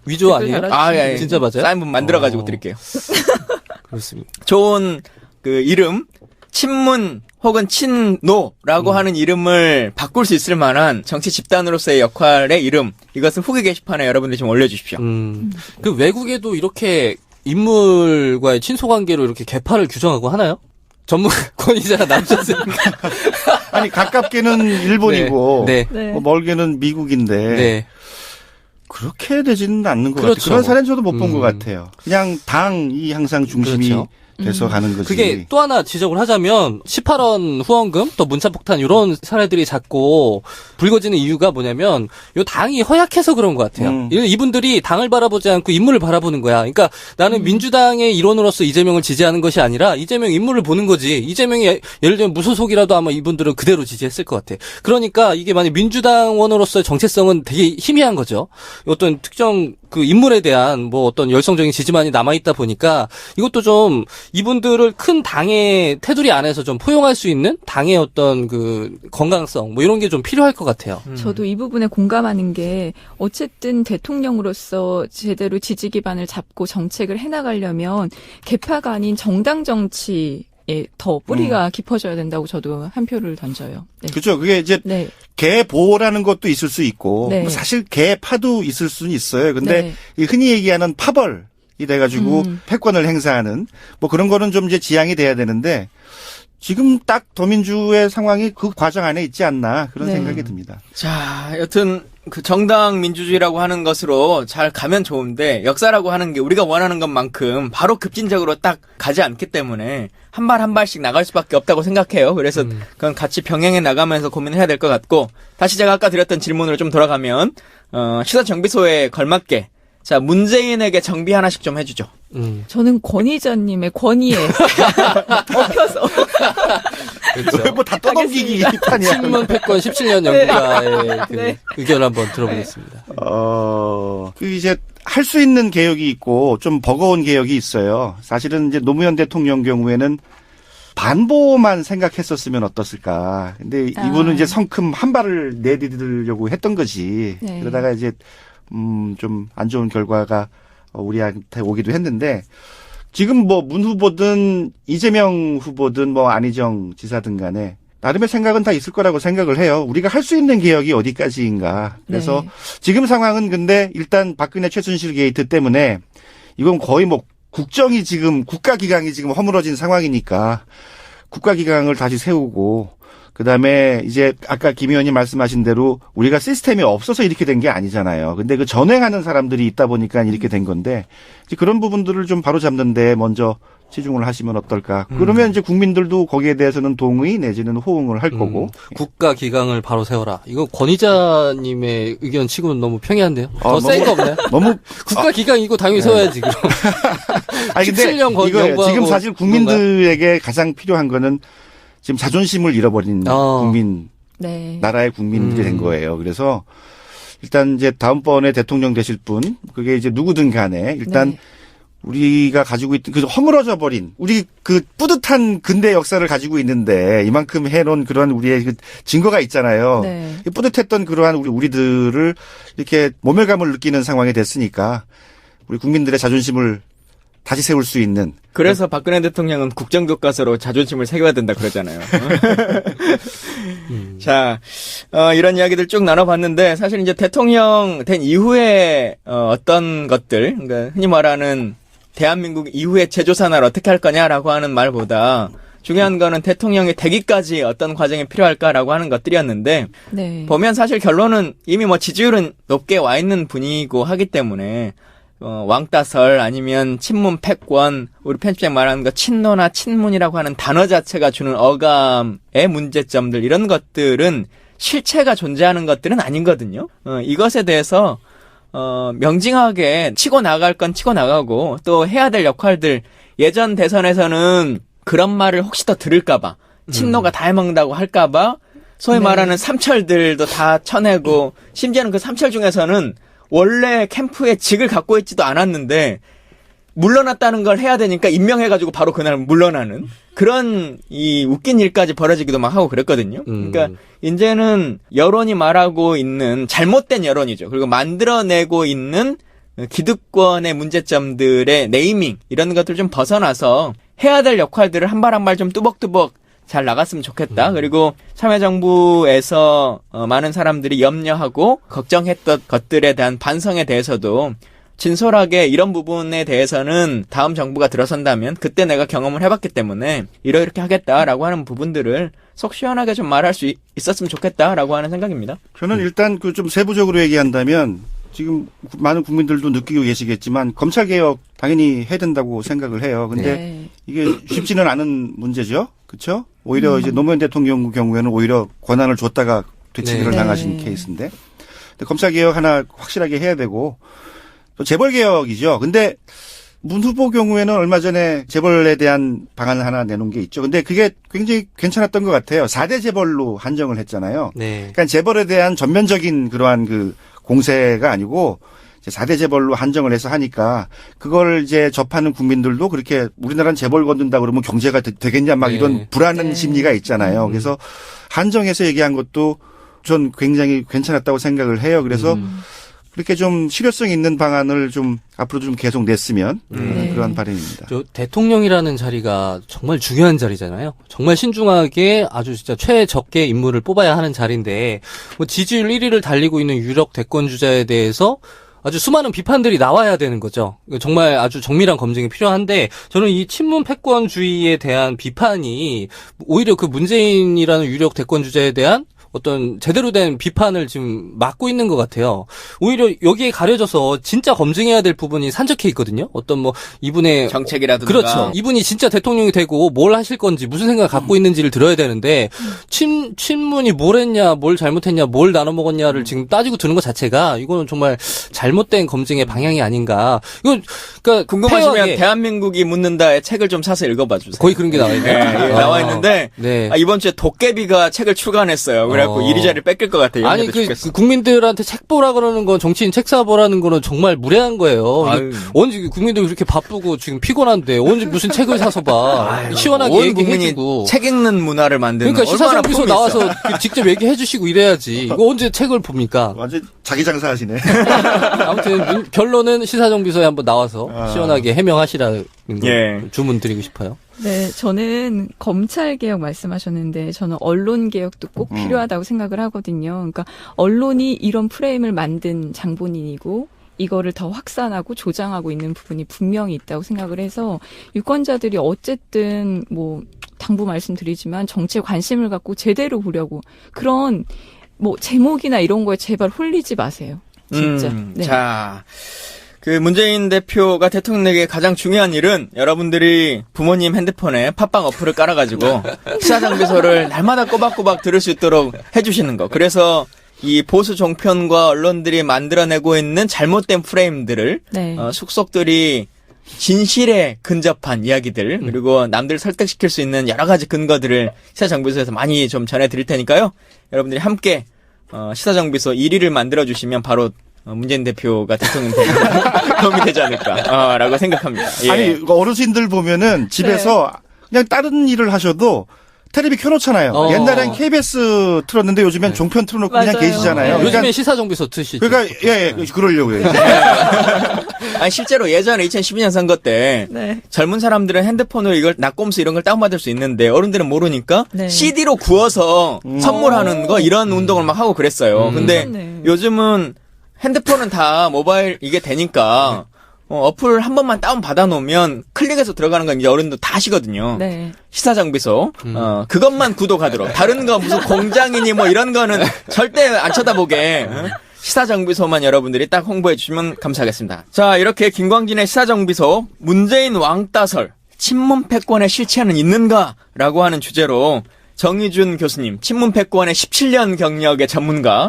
S2: 위조 아니에요?
S1: 예.
S2: 진짜 맞아요?
S1: 사인북 만들어가지고 드릴게요.
S2: 그렇습니다.
S1: 좋은 그 이름, 친문 혹은 친노라고 하는 이름을 바꿀 수 있을 만한 정치 집단으로서의 역할의 이름, 이것을 후기 게시판에 여러분들이 좀 올려주십시오.
S2: 그 외국에도 이렇게 인물과의 친소관계로 이렇게 계파를 규정하고 하나요? 전문 권위자가 남셨으니까.
S3: 아니 가깝게는 일본이고
S2: 네.
S3: 뭐 멀게는 미국인데 그렇게 되지는 않는 것
S2: 그렇죠.
S3: 같아요. 그런 사례는 저도 못 본 것 같아요. 그냥 당이 항상 중심이
S2: 그렇죠.
S3: 돼서 가는 거지.
S2: 그게 또 하나 지적을 하자면 18원 후원금 또 문자폭탄 이런 사례들이 자꾸 불거지는 이유가 뭐냐면 요 당이 허약해서 그런 것 같아요. 이분들이 당을 바라보지 않고 인물을 바라보는 거야. 그러니까 나는 민주당의 일원으로서 이재명을 지지하는 것이 아니라 이재명 인물을 보는 거지. 이재명이 예를 들면 무소속이라도 아마 이분들은 그대로 지지했을 것 같아. 그러니까 이게 만약 민주당원으로서의 정체성은 되게 희미한 거죠. 어떤 특정 그 인물에 대한 뭐 어떤 열성적인 지지만이 남아있다 보니까 이것도 좀 이분들을 큰 당의 테두리 안에서 좀 포용할 수 있는 당의 어떤 그 건강성 뭐 이런 게 좀 필요할 것 같아요.
S4: 저도 이 부분에 공감하는 게 어쨌든 대통령으로서 제대로 지지 기반을 잡고 정책을 해나가려면 개파가 아닌 정당 정치에 더 뿌리가 깊어져야 된다고 저도 한 표를 던져요. 네.
S3: 그렇죠. 그게 이제 개보라는 것도 있을 수 있고 뭐 사실 개파도 있을 수는 있어요. 근데 이 흔히 얘기하는 파벌이 돼가지고 패권을 행사하는 뭐 그런 거는 좀 이제 지양이 돼야 되는데 지금 딱 더민주의 상황이 그 과정 안에 있지 않나 그런 생각이 듭니다.
S1: 자, 여튼 그 정당 민주주의라고 하는 것으로 잘 가면 좋은데 역사라고 하는 게 우리가 원하는 것만큼 바로 급진적으로 딱 가지 않기 때문에 한 발 한 발씩 나갈 수밖에 없다고 생각해요. 그래서 그건 같이 병행해 나가면서 고민을 해야 될 것 같고 다시 제가 아까 드렸던 질문으로 좀 돌아가면 시사정비소에 걸맞게 자 문재인에게 정비 하나씩 좀 해주죠.
S4: 저는 권위자님의 권위에 엎혀서
S2: 그렇죠.
S3: 뭐 다 떠넘기기 판이야.
S2: 친문 패권 17년 연구가의 그 의견을 한번 들어보겠습니다.
S3: 그 이제 할 수 있는 개혁이 있고 좀 버거운 개혁이 있어요. 사실은 이제 노무현 대통령 경우에는 반보만 생각했었으면 어떻을까. 근데 이분은 이제 성큼 한 발을 내디디려고 했던 거지. 그러다가 이제 좀 안 좋은 결과가 우리한테 오기도 했는데 지금 뭐 문 후보든 이재명 후보든 뭐 안희정 지사든 간에 나름의 생각은 다 있을 거라고 생각을 해요. 우리가 할 수 있는 개혁이 어디까지인가. 그래서 지금 상황은 근데 일단 박근혜 최순실 게이트 때문에 이건 거의 뭐 국정이 지금 국가기강이 지금 허물어진 상황이니까 국가기강을 다시 세우고 그다음에 이제 아까 김 의원님 말씀하신 대로 우리가 시스템이 없어서 이렇게 된 게 아니잖아요. 근데 그 전횡하는 사람들이 있다 보니까 이렇게 된 건데 이제 그런 부분들을 좀 바로잡는 데 먼저 치중을 하시면 어떨까. 그러면 이제 국민들도 거기에 대해서는 동의 내지는 호응을 할 거고.
S2: 국가 기강을 바로 세워라. 이거 권위자님의 의견 치고는 너무 평이한데요. 더 센 거 없나요?
S3: 너무
S2: 국가 기강 이거 당연히 세워야지. 그럼.
S3: 아니 근데
S2: 17년
S3: 이거예요. 지금 사실 국민들에게 가장 필요한 거는 지금 자존심을 잃어버린 국민, 나라의 국민들이 된 거예요. 그래서 일단 이제 다음번에 대통령 되실 분, 그게 이제 누구든 간에 일단 우리가 가지고 있던 그 허물어져 버린 우리 그 뿌듯한 근대 역사를 가지고 있는데 이만큼 해놓은 그런 우리의 그 증거가 있잖아요. 뿌듯했던 그러한 우리들을 이렇게 모멸감을 느끼는 상황이 됐으니까 우리 국민들의 자존심을 다시 세울 수 있는.
S1: 그래서 박근혜 대통령은 국정교과서로 자존심을 새겨야 된다 그러잖아요. 자, 이런 이야기들 쭉 나눠봤는데 사실 이제 대통령 된 이후에 어떤 것들, 그러니까 흔히 말하는 대한민국 이후의 제조산을 어떻게 할 거냐라고 하는 말보다 중요한 거는 대통령이 되기까지 어떤 과정이 필요할까라고 하는 것들이었는데
S4: 네.
S1: 보면 사실 결론은 이미 뭐 지지율은 높게 와 있는 분위기고 하기 때문에 왕따설 아니면 친문 패권 우리 편집장 말하는 거 친노나 친문이라고 하는 단어 자체가 주는 어감의 문제점들 이런 것들은 실체가 존재하는 것들은 아니거든요. 이것에 대해서 명징하게 치고 나갈 건 치고 나가고 또 해야 될 역할들 예전 대선에서는 그런 말을 혹시 더 들을까봐 친노가 다 해먹는다고 할까봐 소위 말하는 삼철들도 다 쳐내고 심지어는 그 삼철 중에서는 원래 캠프에 직을 갖고 있지도 않았는데 물러났다는 걸 해야 되니까 임명해가지고 바로 그날 물러나는 그런 이 웃긴 일까지 벌어지기도 막 하고 그랬거든요. 그러니까 이제는 여론이 말하고 있는 잘못된 여론이죠. 그리고 만들어내고 있는 기득권의 문제점들의 네이밍 이런 것들 좀 벗어나서 해야 될 역할들을 한 발 한 발 좀 뚜벅뚜벅 잘 나갔으면 좋겠다. 그리고 참여정부에서 많은 사람들이 염려하고 걱정했던 것들에 대한 반성에 대해서도 진솔하게 이런 부분에 대해서는 다음 정부가 들어선다면 그때 내가 경험을 해봤기 때문에 이렇게 하겠다라고 하는 부분들을 속 시원하게 좀 말할 수 있었으면 좋겠다라고 하는 생각입니다.
S3: 저는 일단 그 좀 세부적으로 얘기한다면 지금 많은 국민들도 느끼고 계시겠지만 검찰개혁 당연히 해야 된다고 생각을 해요. 근데
S4: 네.
S3: 이게 쉽지는 않은 문제죠. 그렇죠? 오히려 이제 노무현 대통령 경우에는 오히려 권한을 줬다가 되치기를
S4: 네.
S3: 당하신 케이스인데 근데 검찰개혁 하나 확실하게 해야 되고 또 재벌개혁이죠. 근데 문 후보 경우에는 얼마 전에 재벌에 대한 방안을 하나 내놓은 게 있죠. 근데 그게 굉장히 괜찮았던 것 같아요. 4대 재벌로 한정을 했잖아요.
S2: 네.
S3: 그러니까 재벌에 대한 전면적인 그러한 그 공세가 아니고 이제 4대 재벌로 한정을 해서 하니까 그걸 이제 접하는 국민들도 그렇게 우리나라는 재벌 건든다 그러면 경제가 되겠냐 막
S2: 네.
S3: 이런 불안한
S4: 네.
S3: 심리가 있잖아요. 그래서 한정해서 얘기한 것도 전 굉장히 괜찮았다고 생각을 해요. 그래서 그렇게 좀 실효성 있는 방안을 좀 앞으로도 좀 계속 냈으면
S4: 네.
S3: 그런 바람입니다.
S2: 저 대통령이라는 자리가 정말 중요한 자리잖아요. 정말 신중하게 아주 진짜 최적의 인물을 뽑아야 하는 자리인데 뭐 지지율 1위를 달리고 있는 유력 대권 주자에 대해서 아주 수많은 비판들이 나와야 되는 거죠. 정말 아주 정밀한 검증이 필요한데 저는 이 친문 패권주의에 대한 비판이 오히려 그 문재인이라는 유력 대권 주자에 대한 어떤 제대로 된 비판을 지금 막고 있는 것 같아요. 오히려 여기에 가려져서 진짜 검증해야 될 부분이 산적해 있거든요. 어떤 뭐 이분의
S1: 정책이라든가.
S2: 그렇죠. 이분이 진짜 대통령이 되고 뭘 하실 건지 무슨 생각을 갖고 있는지를 들어야 되는데 친문이 뭘 했냐, 뭘 잘못했냐, 뭘 나눠 먹었냐를 지금 따지고 드는 것 자체가 이거는 정말 잘못된 검증의 방향이 아닌가. 이거 그러니까
S1: 궁금하시면
S2: 폐허하게
S1: 대한민국이 묻는다의 책을 좀 사서 읽어봐 주세요.
S2: 거의 그런 게 나와 있네요.
S1: 네, 나와 있는데
S2: 네.
S1: 이번 주에 도깨비가 책을 출간했어요. 그래갖고 이리저리 뺏길 것 같아요.
S2: 아니 그 국민들한테 책 보라 그러는 건 정치인 책 사보라는 거는 정말 무례한 거예요.
S1: 아유.
S2: 언제 국민들 그렇게 바쁘고 지금 피곤한데 언제 무슨 책을 사서 봐. 시원하게
S1: 온 국민이
S2: 얘기해주고.
S1: 책 읽는 문화를 만드는
S2: 그러니까
S1: 얼마나
S2: 시사정비소
S1: 품이 있어.
S2: 나와서 직접 얘기해주시고 이래야지. 이거 언제 책을 봅니까?
S3: 완전 자기 장사하시네.
S2: 아무튼 결론은 시사정비소에 한번 나와서 시원하게 해명하시라는 거
S1: 예.
S2: 주문 드리고 싶어요.
S4: 네, 저는 검찰 개혁 말씀하셨는데 저는 언론 개혁도 꼭 필요하다고 생각을 하거든요. 그러니까 언론이 이런 프레임을 만든 장본인이고 이거를 더 확산하고 조장하고 있는 부분이 분명히 있다고 생각을 해서 유권자들이 어쨌든 뭐 당부 말씀드리지만 정치에 관심을 갖고 제대로 보려고 그런 뭐 제목이나 이런 거에 제발 홀리지 마세요. 진짜. 네.
S1: 자, 그 문재인 대표가 대통령에게 가장 중요한 일은 여러분들이 부모님 핸드폰에 팟빵 어플을 깔아가지고 시사정비소를 날마다 꼬박꼬박 들을 수 있도록 해주시는 거. 그래서 이 보수 종편과 언론들이 만들어내고 있는 잘못된 프레임들을
S4: 네.
S1: 숙속들이 진실에 근접한 이야기들 그리고 남들 설득시킬 수 있는 여러 가지 근거들을 시사정비소에서 많이 좀 전해드릴 테니까요. 여러분들이 함께 시사정비소 1위를 만들어주시면 바로 문재인 대표가 대통령 되는 도움이 되지 않을까 라고 생각합니다. 예.
S3: 아니 어르신들 보면은 집에서 그냥 다른 일을 하셔도 텔레비 켜놓잖아요. 옛날엔 KBS 틀었는데 요즘엔 종편 틀어놓고 그냥
S4: 맞아요.
S3: 계시잖아요.
S4: 네.
S2: 요즘엔 시사정비소 트시죠.
S3: 그러니까 그러려고요. 이제.
S1: 아니 실제로 예전에 2012년 선거 때
S4: 네.
S1: 젊은 사람들은 핸드폰으로 이걸 낙곰수 이런 걸 다운받을 수 있는데 어른들은 모르니까
S4: 네.
S1: CD로 구워서 선물하는 거 이런 운동을 막 하고 그랬어요. 근데
S4: 그렇네.
S1: 요즘은 핸드폰은 다 모바일 이게 되니까 어플 한 번만 다운 받아 놓으면 클릭해서 들어가는 건 이제 어른도 다 아시거든요.
S4: 네.
S1: 시사정비소 그것만 구독하도록 다른 거 무슨 공장이니 뭐 이런 거는 절대 안 쳐다보게 시사정비소만 여러분들이 딱 홍보해 주시면 감사하겠습니다. 자, 이렇게 김광진의 시사정비소 문재인 왕따설 친문패권의 실체는 있는가라고 하는 주제로 정의준 교수님 친문패권의 17년 경력의 전문가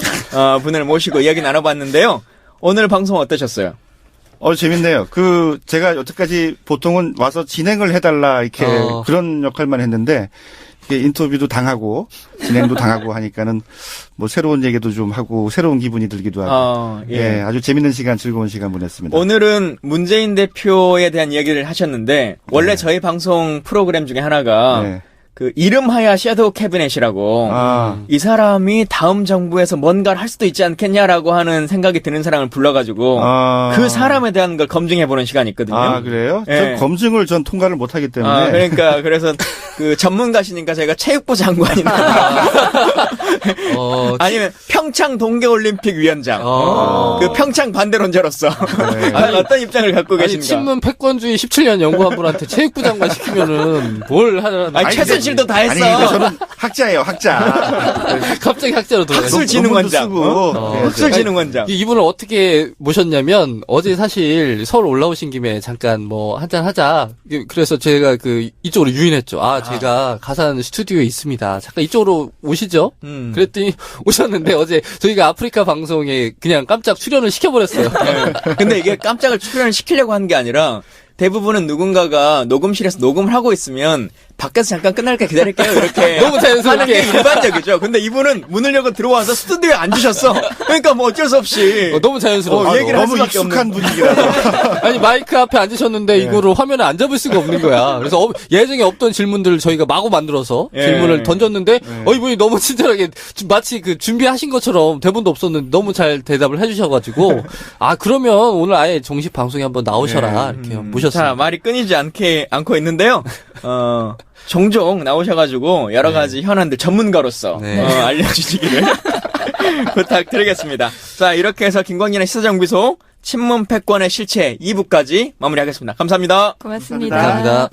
S1: 분을 모시고 이야기 나눠봤는데요. 오늘 방송 어떠셨어요?
S3: 재밌네요. 제가 여태까지 보통은 와서 진행을 해달라, 이렇게 그런 역할만 했는데, 이게 인터뷰도 당하고, 진행도 당하고 하니까는, 뭐, 새로운 얘기도 좀 하고, 새로운 기분이 들기도 하고, 예, 아주 재밌는 시간, 즐거운 시간 보냈습니다.
S1: 오늘은 문재인 대표에 대한 이야기를 하셨는데, 원래 저희 방송 프로그램 중에 하나가, 그 이름하야 섀도우 캐비넷이라고 이 사람이 다음 정부에서 뭔가를 할 수도 있지 않겠냐라고 하는 생각이 드는 사람을 불러가지고 그 사람에 대한 걸 검증해보는 시간이 있거든요.
S3: 아, 그래요?
S1: 예.
S3: 전 검증을 통과를 못하기 때문에.
S1: 그래서 그 전문가시니까 저희가 체육부 장관이나 아니면 평창 동계올림픽 위원장 그 평창 반대론자로서 어떤 입장을 갖고 계신가?
S2: 친문 패권주의 17년 연구한 분한테 체육부 장관 시키면은 뭘 하는?
S1: 아니 최순실도 다 했어.
S3: 아니, 저는 학자예요, 학자.
S2: 갑자기 학자로 돌아가.
S1: 학술진흥원장.
S3: 네,
S1: 학술진흥원장.
S2: 이분을 어떻게 모셨냐면 어제 사실 서울 올라오신 김에 잠깐 뭐 한잔 하자. 그래서 제가 이쪽으로 유인했죠. 제가 가산 스튜디오에 있습니다. 잠깐 이쪽으로 오시죠. 그랬더니 오셨는데 어제 저희가 아프리카 방송에 그냥 깜짝 출연을 시켜버렸어요.
S1: 네. 근데 이게 깜짝을 출연을 시키려고 한 게 아니라 대부분은 누군가가 녹음실에서 녹음을 하고 있으면 밖에서 잠깐 끝날까 기다릴게요 이렇게
S2: 너무 자연스럽게
S1: 하는 게 일반적이죠. 근데 이분은 문을 열고 들어와서 스튜디오에 앉으셨어. 그러니까 뭐 어쩔 수 없이
S2: 너무 자연스러워.
S1: 얘기를 할
S3: 너무
S1: 수밖에
S3: 익숙한
S1: 없는.
S3: 분위기라서.
S2: 아니 마이크 앞에 앉으셨는데 이거를 화면에 안 잡을 수가 없는 거야. 그래서 예정에 없던 질문들을 저희가 마구 만들어서 질문을 던졌는데 이분이 너무 친절하게 마치 준비하신 것처럼 대본도 없었는데 너무 잘 대답을 해주셔가지고 그러면 오늘 아예 정식 방송에 한번 나오셔라 이렇게 모셨습니다.
S1: 자, 말이 끊이지 않고 있는데요. 종종 나오셔가지고 여러 가지 현안들 전문가로서 알려주시기를 부탁드리겠습니다. 자, 이렇게 해서 김광진의 시사정비소 친문패권의 실체 2부까지 마무리하겠습니다. 감사합니다.
S4: 고맙습니다.
S2: 감사합니다.